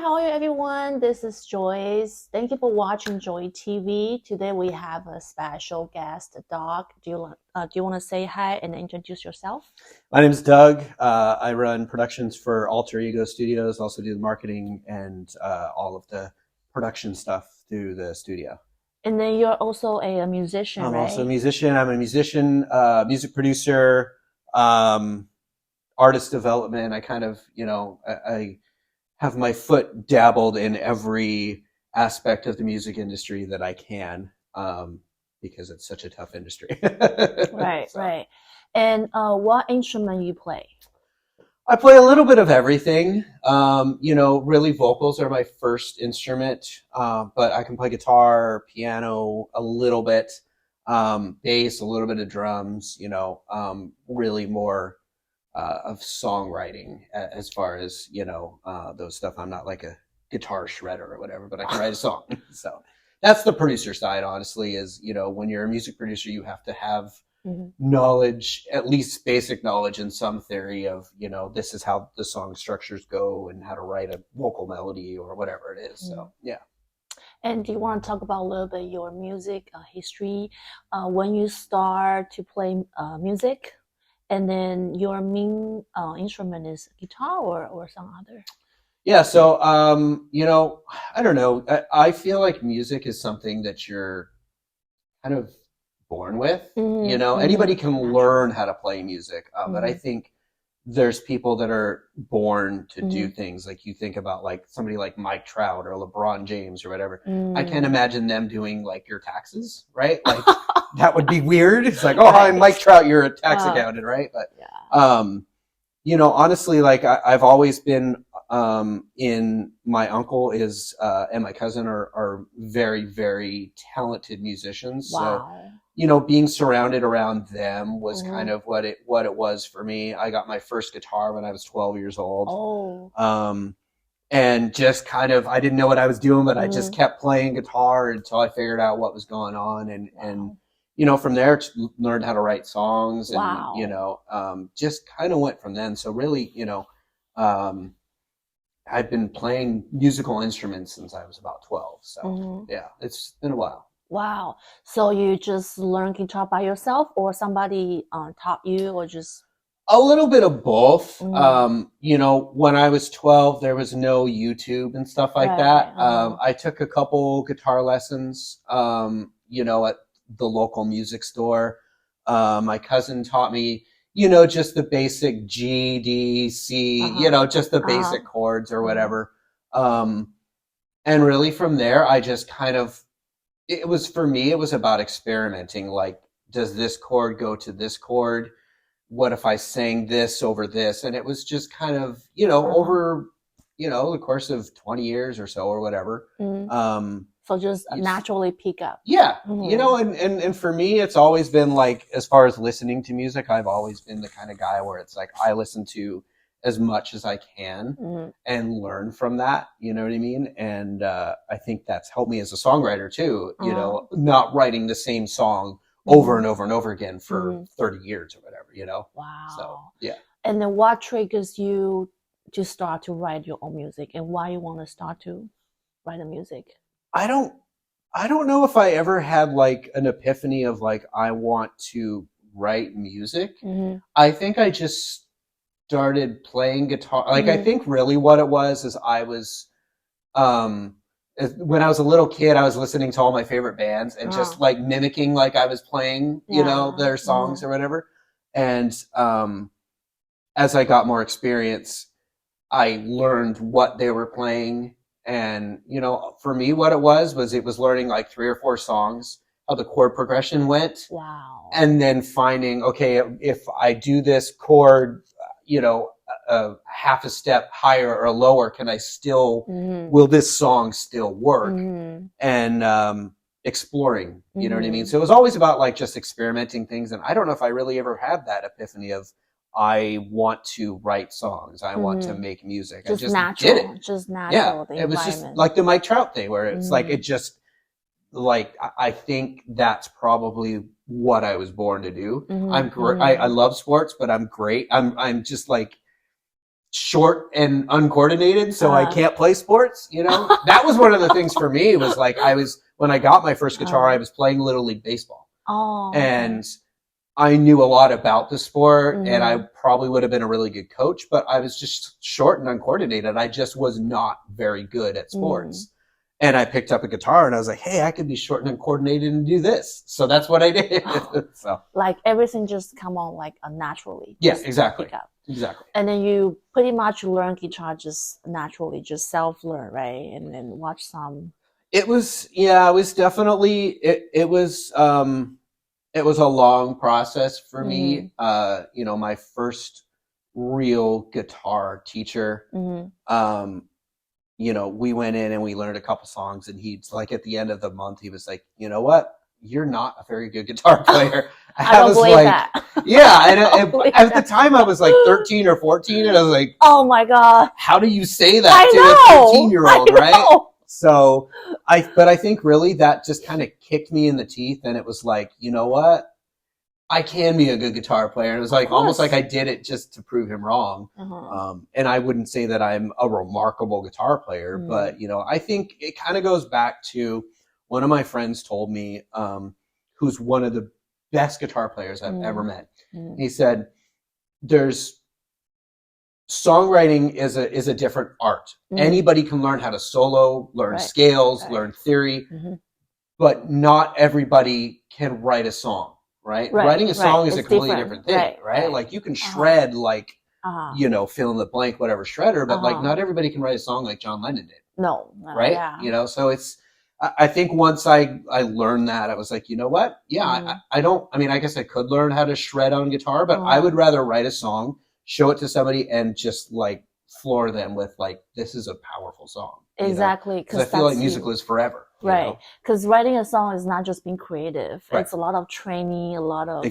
how are you, everyone? This is Joyce. Thank you for watching Joy TV. Today we have a special guest, Doug. Do you want to say hi and introduce yourself? My name is Doug. I run productions for Alter Ego Studios, also do the marketing and all of the production stuff through the studio. And then you're also a musician, I'm right? also a musician. I'm a musician, music producer, artist development. I kind of, I have my foot dabbled in every aspect of the music industry that I can, because it's such a tough industry. Right, right. And what instrument you play? I play a little bit of everything. Really vocals are my first instrument, but I can play guitar, piano, a little bit, bass, a little bit of drums, really more of songwriting as far as, those stuff. I'm not like a guitar shredder or whatever, but I can write a song. So that's the producer side, honestly, is, when you're a music producer, you have to have knowledge, at least basic knowledge in some theory of, this is how the song structures go and how to write a vocal melody or whatever it is. So, yeah. And do you want to talk about a little bit your music history? When you start to play music, and then your main instrument is guitar or some other? Yeah, so, I don't know. I feel like music is something that you're kind of born with. Anybody can learn how to play music, but I think there's people that are born to do things. Like you think about like somebody like Mike Trout or LeBron James or whatever. I can't imagine them doing like your taxes, right? Like that would be weird. It's like, oh, hi, Mike Trout, you're a tax accountant, right? But honestly, like I've always been in my uncle is and my cousin are very, very talented musicians. Wow. So, being surrounded around them was kind of what it was for me. I got my first guitar when I was 12 years old. And just kind of, I didn't know what I was doing, but I just kept playing guitar until I figured out what was going on. And from there, learned how to write songs and, just kind of went from then. So really, I've been playing musical instruments since I was about 12. So yeah, it's been a while. Wow. So you just learned guitar by yourself or somebody taught you or just? A little bit of both. When I was 12, there was no YouTube and stuff like that. I took a couple guitar lessons, at the local music store. My cousin taught me, just the basic G, D, C, just the basic chords or whatever. And really from there, I just kind of, for me, it was about experimenting. Like, does this chord go to this chord? What if I sang this over this? And it was just kind of, over, the course of 20 years or so or whatever. So just naturally pick up. Yeah. And for me, it's always been like, as far as listening to music, I've always been the kind of guy where it's like, I listen to as much as I can and learn from that. You know what I mean? And I think that's helped me as a songwriter too, not writing the same song over and over and over again for 30 years or whatever, Wow. So, yeah. And then what triggers you to start to write your own music and why you want to start to write the music? I don't know if I ever had like an epiphany of like, I want to write music. I think I just started playing guitar. Like, I think really what it was is I was, when I was a little kid, I was listening to all my favorite bands and just like mimicking like I was playing, their songs or whatever. And as I got more experience, I learned what they were playing. And, for me, what it was learning like 3 or 4 songs, how the chord progression went. Wow. And then finding, okay, if I do this chord, half a step higher or lower, can I still, will this song still work? And exploring, you know what I mean? So it was always about like just experimenting things. And I don't know if I really ever had that epiphany of, I want to write songs. I want to make music. Just I just natural, did it. Just natural. Yeah, it was just like the Mike Trout thing where it's like, it just, like, I think that's probably what I was born to do. I'm great. I love sports, but I'm great. I'm just like, short and uncoordinated, so I Uh-huh. can't play sports, you know? That was one of the things for me, was like, when I got my first guitar, I was playing Little League Baseball. Oh, okay. And I knew a lot about the sport, and I Mhm. probably would have been a really good coach, but I was just short and uncoordinated. I just was not very good at sports. And I picked up a guitar and I was like, hey, I could be short and uncoordinated and do this. So that's what I did. So Like everything just come on like naturally. yeah, just exactly. pick up. Exactly. And then you pretty much learn guitar just naturally, just self-learn, right? And then watch some. It was definitely, it was a long process for me. You know, my first real guitar teacher, you know, we went in and we learned a couple songs, and he's like, at the end of the month, he was like, you know what? You're not a very good guitar player. I don't was believe like, that. yeah. And at the time I was like 13 or 14, and I was like, oh my God. how do you say that to a 13-year-old, right? So but I think really that just kind of kicked me in the teeth, and it was like, you know what? I can be a good guitar player. And it was like almost like I did it just to prove him wrong. And I wouldn't say that I'm a remarkable guitar player, but you know, I think it kind of goes back to one of my friends told me, who's one of the best guitar players I've ever met. He said, songwriting is a different art. Anybody can learn how to solo, learn scales, learn theory, but not everybody can write a song. Right? Writing a song is a completely different thing, right? Like you can shred like, you know, fill in the blank, whatever shredder, but like not everybody can write a song like John Lennon did. No. Right? Yeah. You know, so I think once I learned that, I was like, you know what? Yeah, I guess I could learn how to shred on guitar, but I would rather write a song, show it to somebody, and just like floor them with like, this is a powerful song. Exactly. Because I feel like music lives forever. Right. Because writing a song is not just being creative. Right. It's a lot of training, a lot of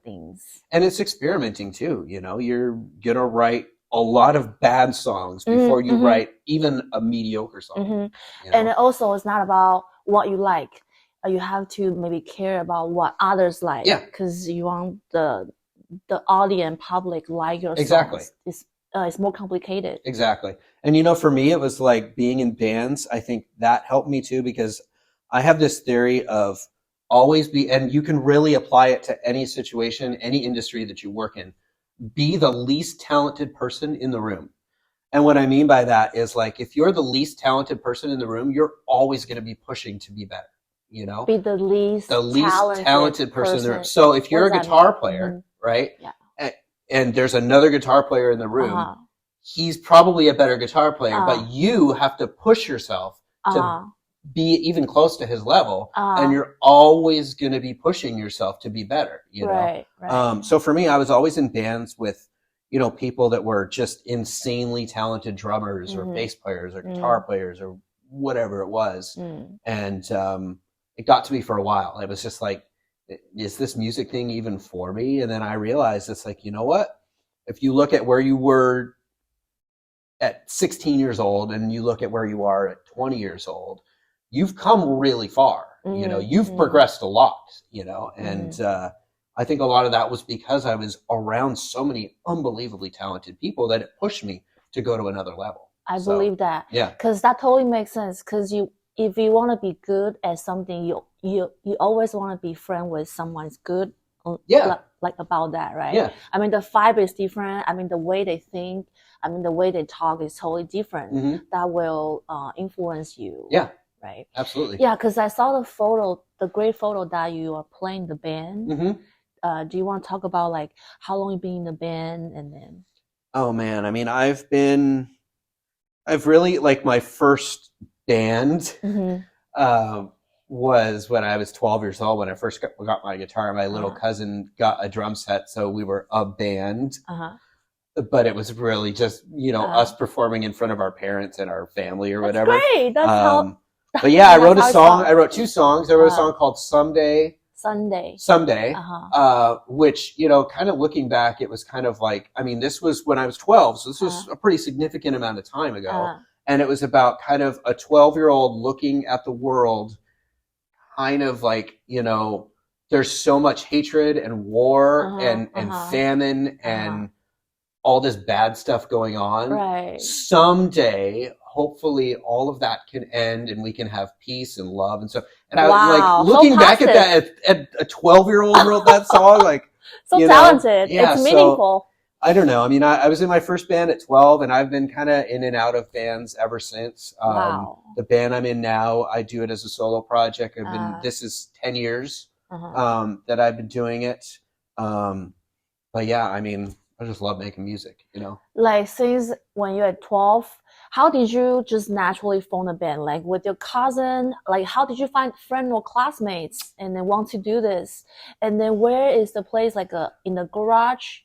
things. And it's experimenting too. You know, you're going to write a lot of bad songs before you write even a mediocre song. You know? And also it's not about what you like. You have to maybe care about what others like. Yeah. Because you want the audience, public like your songs. It's more complicated. Exactly. And, you know, for me, it was like being in bands. I think that helped me too, because I have this theory of and you can really apply it to any situation, any industry that you work in, be the least talented person in the room. And what I mean by that is like, if you're the least talented person in the room, you're always going to be pushing to be better, you know? Be the least talented person in the room. So if you're a guitar player, right? Yeah. And there's another guitar player in the room, he's probably a better guitar player, but you have to push yourself to be even close to his level, and you're always going to be pushing yourself to be better, you know? Right. So for me, I was always in bands with, you know, people that were just insanely talented drummers or bass players or guitar players or whatever it was. And it got to me for a while. It was just like, is this music thing even for me? And then I realized it's like, you know what? If you look at where you were at 16 years old and you look at where you are at 20 years old, you've come really far. You know, you've progressed a lot, you know, and I think a lot of that was because I was around so many unbelievably talented people that it pushed me to go to another level. I believe that. Yeah. Because that totally makes sense. Because if you want to be good at something, you always want to be friends with someone who's good. Yeah. Like about that, right? Yeah. I mean, the vibe is different. I mean, the way they think, I mean, the way they talk is totally different. That will influence you. Yeah. Right. Absolutely. Yeah. Because I saw the great photo that you are playing the band. Do you want to talk about like how long you've been in the band and then? Oh man. I mean, I've really, like, my first band was when I was 12 years old, when I first got my guitar. My little cousin got a drum set, so we were a band. But it was really just, you know, us performing in front of our parents and our family or whatever. That's great. That's how. But yeah, I wrote a song. I wrote 2 songs. I wrote a song called Someday. Which, you know, kind of looking back, it was kind of like, I mean, this was when I was 12, so this was a pretty significant amount of time ago. And it was about kind of a 12-year-old looking at the world, kind of like, you know, there's so much hatred and war and famine and all this bad stuff going on. Right. Someday, hopefully, all of that can end and we can have peace and love and so. And I Wow, like so looking back at positive. that at a 12-year-old wrote that song, like So you know, talented. yeah. It's So meaningful. I don't know. I mean, I was in my first band at 12, and I've been kind of in and out of bands ever since. Wow. The band I'm in now, I do it as a solo project. This is 10 years Uh-huh. that I've been doing it. But yeah, I mean, I just love making music, you know. Like since when you're at 12, how did you just naturally form a band? Like with your cousin? Like how did you find friends or classmates and then want to do this? And then where is the place? Like in the garage?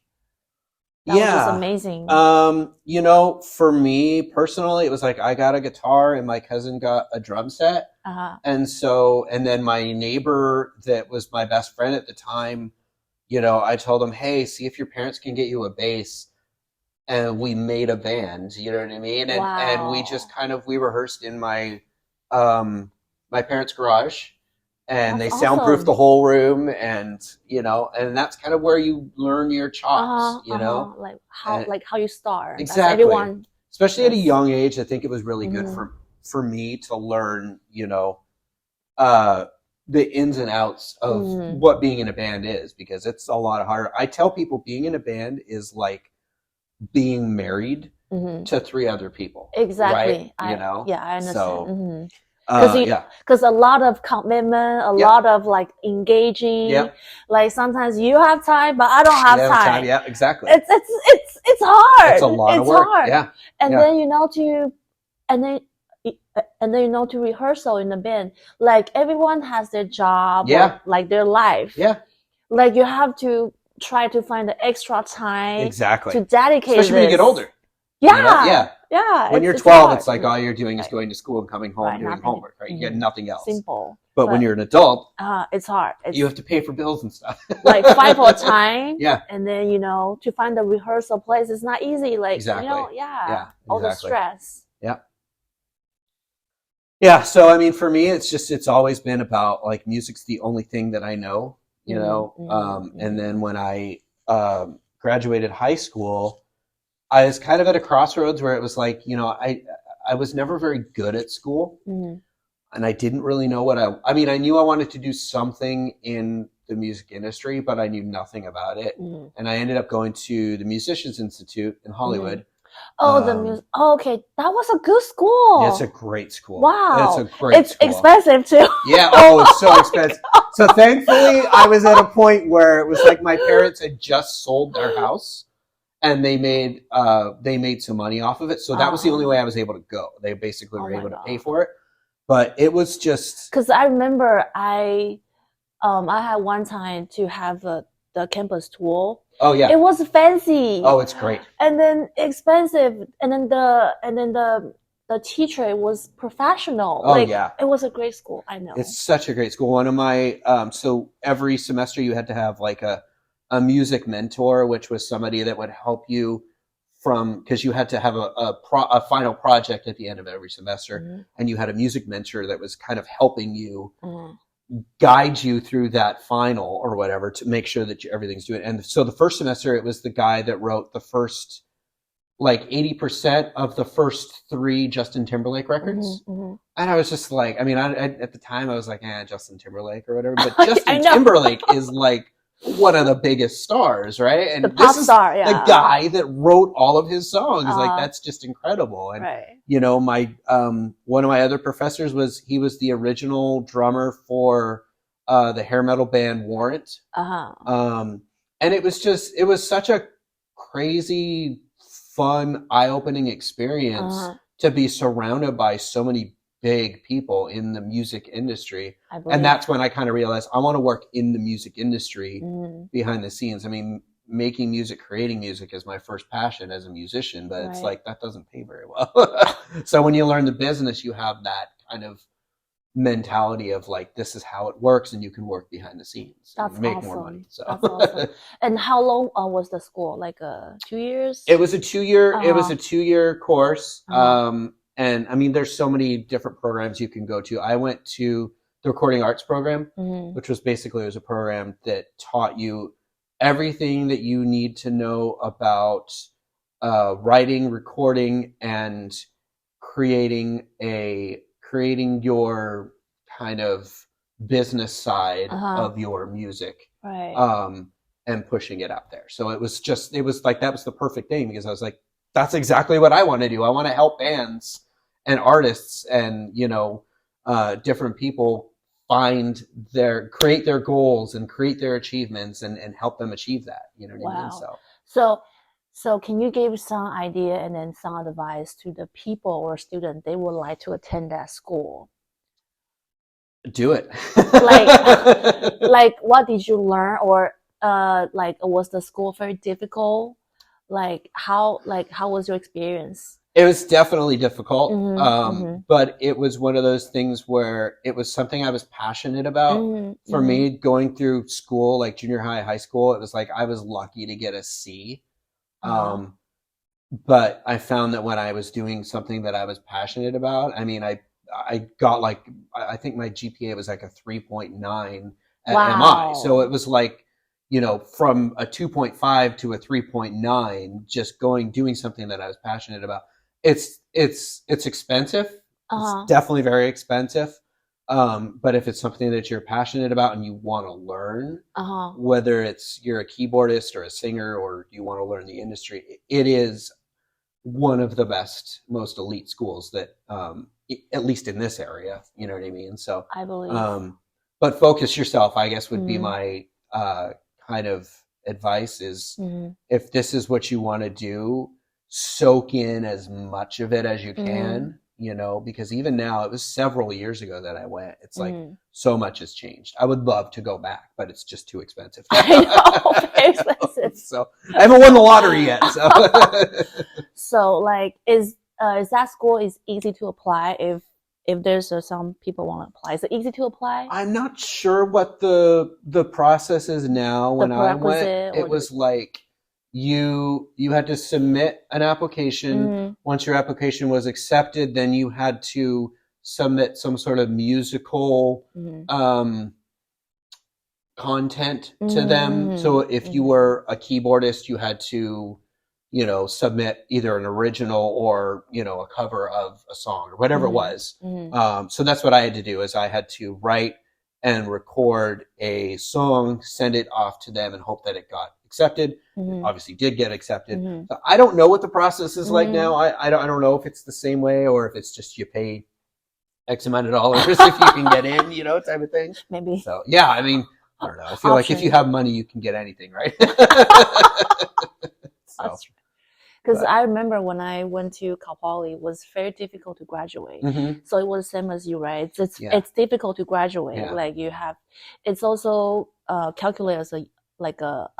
That was just Yeah. amazing. You know, for me personally, it was like I got a guitar and my cousin got a drum set. Uh-huh. And then my neighbor that was my best friend at the time, you know, I told him, hey, see if your parents can get you a bass. And we made a band, you know what I mean? And we just we rehearsed in my my parents' garage, and That's they soundproofed the awesome. whole room, and you know, and that's kind of where you learn your chops, you know? Like how you start. That's Exactly. everyone. Especially at a Yes. young age, I think it was really good Mhm. for me to learn, you know, the ins and outs of Mhm. what being in a band is, because it's a lot harder. I tell people being in a band is like being married Mhm. to 3 other people, right? Exactly. You know? I understand. So, Mhm. yeah. Because a lot of commitment, a Yep. lot of like engaging. Yep. Like sometimes you have time, but I don't You have have time. Yeah, exactly. It's hard. It's a lot of It's work. hard. Yeah. And Yeah. then and then to rehearsal in the band. Like everyone has their job, Yeah. or like their life. Yeah. Like you have to try to find the extra time Exactly. to dedicate. Especially when you get older. Yeah. You know? Yeah. Yeah. When you're it's 12, hard. it's like all you're doing is going to school and coming home Right, doing nothing. homework, right? You get Mhm. nothing else. Simple. But when you're an adult, It's hard. It's you have to pay for bills and stuff. like fight for time. Yeah. And then, to find the rehearsal place is not easy. Like, Exactly. yeah. Yeah, All the exactly. stress. Yeah. Yeah. So, I mean, for me, it's always been about like music's the only thing that I know, you know? And then when I graduated high school, I was kind of at a crossroads where it was like, you know, I was never very good at school. Mhm. And I didn't really know what I mean, I knew I wanted to do something in the music industry, but I knew nothing about it. Mhm. And I ended up going to the Musicians Institute in Hollywood. Oh, the music. Oh, okay. That was a good school. Yeah, it's a great school. Wow. It's a great school. Expensive too. Yeah. Oh, it's so expensive. So thankfully, I was at a point where it was like my parents had just sold their house, and they made some money off of it. So that was the only way I was able to go. They basically were able to pay for it. But it was just because I remember I had one time to have the campus tour. Oh yeah, it was fancy. Oh, it's great. And then expensive, and then the teacher was professional. Oh yeah, it was a great school. I know it's such a great school. One of my so every semester you had to have like a music mentor, which was somebody that would help you because you had to have a final project at the end of every semester, and you had a music mentor that was kind of helping you guide you through that final or whatever to make sure that everything's doing. And so the first semester, it was the guy that wrote the first like 80% of the first 3 Justin Timberlake records. And I was just like, I mean, I at the time I was like, Justin Timberlake or whatever, but Justin Timberlake is like one of the biggest stars, right? And the pop star, yeah. The guy that wrote all of his songs. Like, that's just incredible. And you know, my one of my other professors was the original drummer for the hair metal band Warrant. And it was such a crazy, fun, eye-opening experience to be surrounded by so many big people in the music industry. And that's when I kind of realized I want to work in the music industry behind the scenes. I mean, making music, creating music is my first passion as a musician, but it's like that doesn't pay very well. So when you learn the business, you have that kind of mentality of like, this is how it works, and you can work behind the scenes and make more money. So that's awesome. And how long was the school? Like 2 years? It was a 2-year. It was a 2-year course. And I mean, there's so many different programs you can go to. I went to the Recording Arts program, which was basically, it was a program that taught you everything that you need to know about writing, recording, and creating your kind of business side of your music, and pushing it out there. So it was like, that was the perfect thing, because I was like, that's exactly what I want to do. I want to help bands and artists and, different people create their goals and create their achievements and help them achieve that. You know what I mean? So can you give some idea and then some advice to the people or students they would like to attend that school? Do it. like what did you learn, or was the school very difficult? How was your experience? It was definitely difficult, but it was one of those things where it was something I was passionate about. For me, going through school, like junior high, high school, it was like I was lucky to get a C. But I found that when I was doing something that I was passionate about, I mean, I got I think my GPA was like a 3.9 at MI. So it was like, from a 2.5 to a 3.9, just doing something that I was passionate about. It's expensive. It's definitely very expensive. But if it's something that you're passionate about and you want to learn, whether you're a keyboardist or a singer, or you want to learn the industry, it is one of the best, most elite schools that, at least in this area, you know what I mean? So I believe. But focus yourself, I guess, would be my kind of advice is, if this is what you want to do, soak in as much of it as you can, because even now, it was several years ago that I went. It's like so much has changed. I would love to go back, but it's just too expensive. I know, very expensive. So I haven't won the lottery yet. So, so is that school is easy to apply if there's some people want to apply? Is it easy to apply? I'm not sure what the process is now. When I went, it was like you had to submit an application. Once your application was accepted, then you had to submit some sort of musical content to them. So if you were a keyboardist, you had to submit either an original or, a cover of a song or whatever it was. So that's what I had to do, is I had to write and record a song, send it off to them, and hope that it got accepted. Obviously did get accepted. So I don't know what the process is like now. I don't know if it's the same way, or if it's just you pay X amount of dollars if you can get in, type of thing. Maybe. So yeah, I mean, I don't know. I feel like if you have money, you can get anything, right? That's true. Because I remember when I went to Cal Poly, it was very difficult to graduate. So it was the same as you, right? It's difficult to graduate. Yeah. It's also calculated as a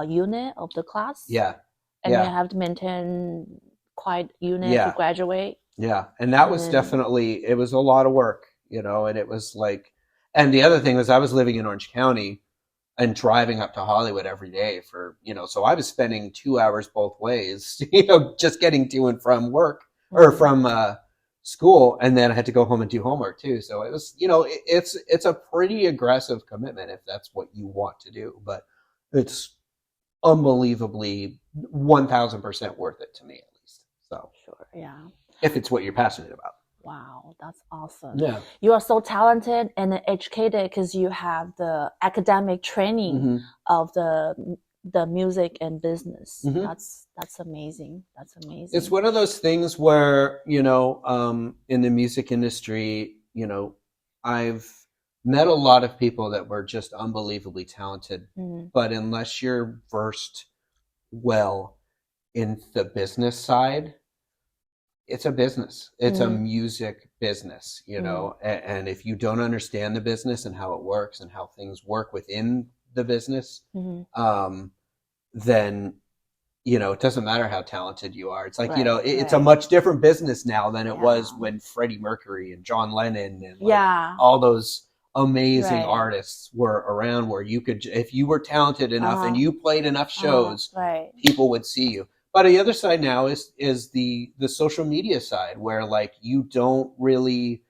unit of the class. Yeah. And you have to maintain quite unit to graduate. Yeah. And that was definitely, it was a lot of work, and it was like, and the other thing was I was living in Orange County and driving up to Hollywood every day for, so I was spending 2 hours both ways, just getting to and from work or from school. And then I had to go home and do homework too. So it was, it's a pretty aggressive commitment if that's what you want to do, but it's unbelievably 1000% worth it to me, at least. So sure. Yeah. If it's what you're passionate about. Wow, that's awesome. Yeah. You are so talented and educated because you have the academic training of the music and business. That's amazing. That's amazing. It's one of those things where, in the music industry, I've met a lot of people that were just unbelievably talented, but unless you're versed well in the business side, it's a business. It's a music business, and if you don't understand the business and how it works and how things work within the business, then, it doesn't matter how talented you are. It's like, it's a much different business now than it was when Freddie Mercury and John Lennon and all those amazing artists were around, where you could, if you were talented enough and you played enough shows, people would see you. But the other side now is the social media side, where you don't really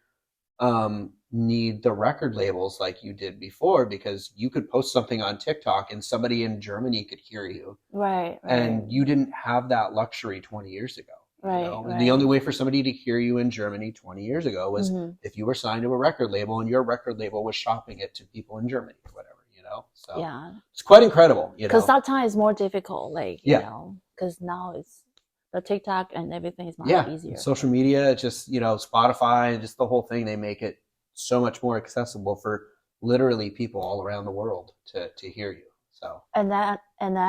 need the record labels like you did before, because you could post something on TikTok and somebody in Germany could hear you. Right. And you didn't have that luxury 20 years ago. Right, You know? right. The only way for somebody to hear you in Germany 20 years ago was Mm-hmm. if you were signed to a record label and your record label was shopping it to people in Germany or whatever, you know? So Yeah. it's quite incredible, you know? Because that time is more difficult, like, you Yeah. know, because now it's the TikTok and everything is much Yeah, easier. social media, just, you know, Spotify, just the whole thing, they make it so much more accessible for literally people all around the world to hear you. So And I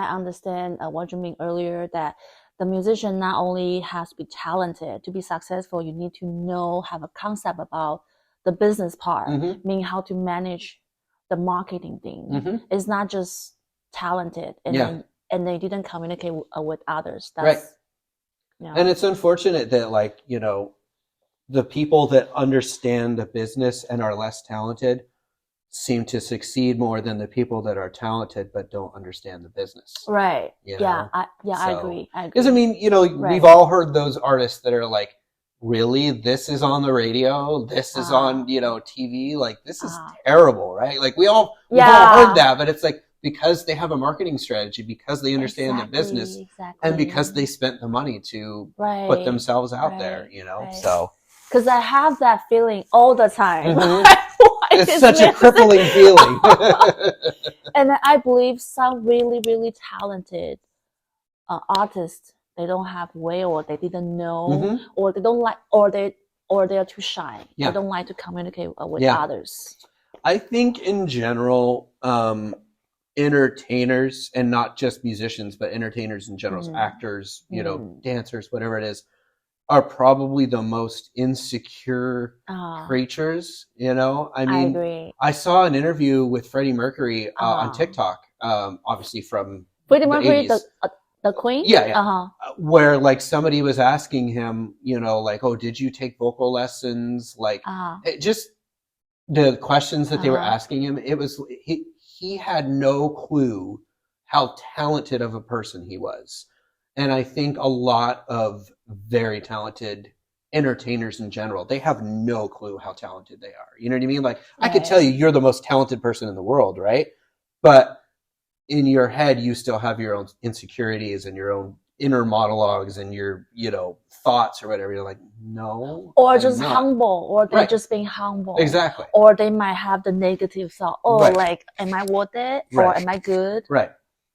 understand what you mean earlier, that the musician not only has to be talented to be successful, you need to know, have a concept about the business part, Mhm. meaning how to manage the marketing thing. Mhm. It's not just talented and Yeah. then they didn't communicate with others. That's, Right. you know, And it's unfortunate that, like, you know, the people that understand the business and are less talented seem to succeed more than the people that are talented but don't understand the business. right. You Yeah, know? I So- agree. Because, I mean, you know, Right. we've all heard those artists that are like, really, this is on the radio, this is on, you know, TV, like, this is terrible, right? Like, we've all heard that, but it's like, because they have a marketing strategy, because they understand the business, and because they spent the money to put themselves out there, you know? Right. So because I have that feeling all the time. Mhm. Why it's is such a music- crippling feeling. And I believe some really, really talented artists, they don't have way, or they didn't know, Mhm. or they don't like, or they're too shy. Yeah. They don't like to communicate with Yeah. others. I think in general, entertainers, and not just musicians, but entertainers in general, so actors, you know, dancers, whatever it is, are probably the most insecure creatures, you know? I mean, agree. I saw an interview with Freddie Mercury on TikTok, obviously from Freddie the Mercury, 80s. the Queen? Yeah. Where, like, somebody was asking him, you know, like, oh, did you take vocal lessons? Like, it just the questions that they were asking him, it was, he had no clue how talented of a person he was. And I think a lot of very talented entertainers in general, they have no clue how talented they are. You know what I mean? Like, I could tell you you're the most talented person in the world, right? But in your head, you still have your own insecurities and your own inner monologues and your, you know, thoughts or whatever. You're like, no. Or I'm just not. humble, or they're Right. just being humble. Exactly. Or they might have the negative thought, oh, Right. like, am I worth it? Right. Or am I good? Right.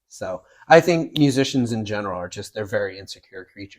So I think musicians in general are just, they're very insecure creatures.